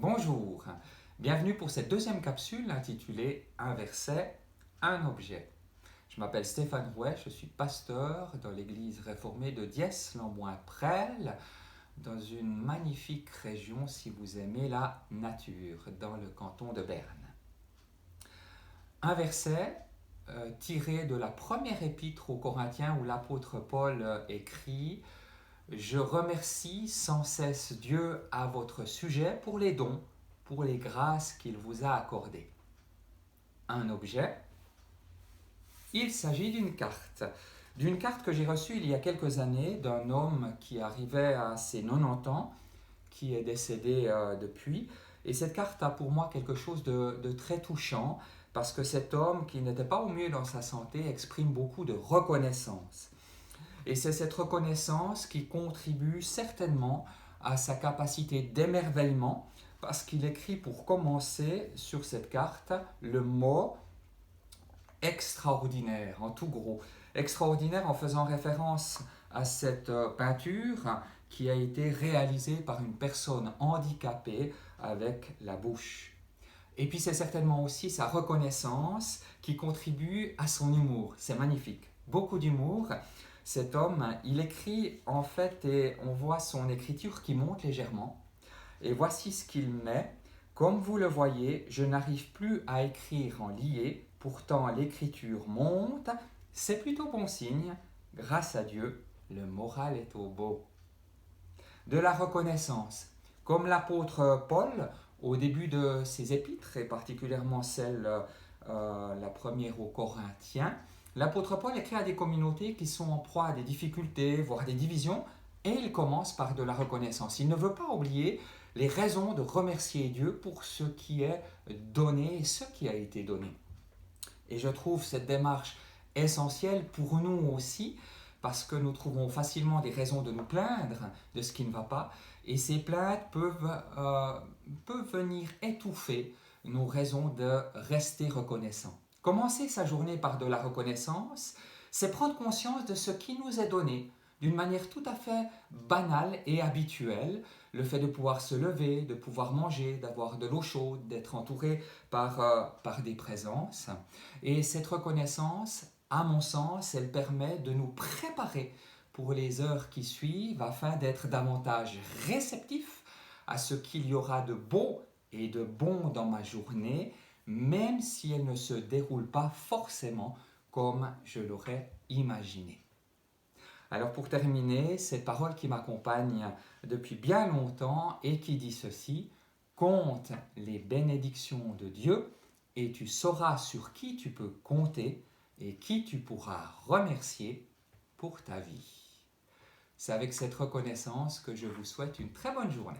Bonjour, bienvenue pour cette deuxième capsule intitulée Un verset, un objet. Je m'appelle Stéphane Rouet, je suis pasteur dans l'église réformée de Diesse-Lamboin-Presles, dans une magnifique région si vous aimez la nature, dans le canton de Berne. Un verset tiré de la première épître aux Corinthiens où l'apôtre Paul écrit Je remercie sans cesse Dieu à votre sujet pour les dons, pour les grâces qu'il vous a accordées. Un objet, il s'agit d'une carte que j'ai reçue il y a quelques années d'un homme qui arrivait à ses 90 ans, qui est décédé depuis. Et cette carte a pour moi quelque chose de très touchant, parce que cet homme qui n'était pas au mieux dans sa santé exprime beaucoup de reconnaissance. Et c'est cette reconnaissance qui contribue certainement à sa capacité d'émerveillement, parce qu'il écrit pour commencer sur cette carte le mot extraordinaire, en tout gros. Extraordinaire en faisant référence à cette peinture qui a été réalisée par une personne handicapée avec la bouche. Et puis c'est certainement aussi sa reconnaissance qui contribue à son humour. C'est magnifique. Beaucoup d'humour. Cet homme, il écrit en fait et on voit son écriture qui monte légèrement. Et voici ce qu'il met. Comme vous le voyez, je n'arrive plus à écrire en lié, pourtant l'écriture monte. C'est plutôt bon signe. Grâce à Dieu, le moral est au beau. De la reconnaissance. Comme l'apôtre Paul, au début de ses épîtres, et particulièrement celle, la première aux Corinthiens, l'apôtre Paul écrit à des communautés qui sont en proie à des difficultés, voire des divisions, et il commence par de la reconnaissance. Il ne veut pas oublier les raisons de remercier Dieu pour ce qui est donné et ce qui a été donné. Et je trouve cette démarche essentielle pour nous aussi, parce que nous trouvons facilement des raisons de nous plaindre de ce qui ne va pas, et ces plaintes peuvent venir étouffer nos raisons de rester reconnaissants. Commencer sa journée par de la reconnaissance, c'est prendre conscience de ce qui nous est donné d'une manière tout à fait banale et habituelle. Le fait de pouvoir se lever, de pouvoir manger, d'avoir de l'eau chaude, d'être entouré par des présences. Et cette reconnaissance, à mon sens, elle permet de nous préparer pour les heures qui suivent afin d'être davantage réceptifs à ce qu'il y aura de beau et de bon dans ma journée, même si elle ne se déroule pas forcément comme je l'aurais imaginé. Alors pour terminer, cette parole qui m'accompagne depuis bien longtemps et qui dit ceci, compte les bénédictions de Dieu et tu sauras sur qui tu peux compter et qui tu pourras remercier pour ta vie. C'est avec cette reconnaissance que je vous souhaite une très bonne journée.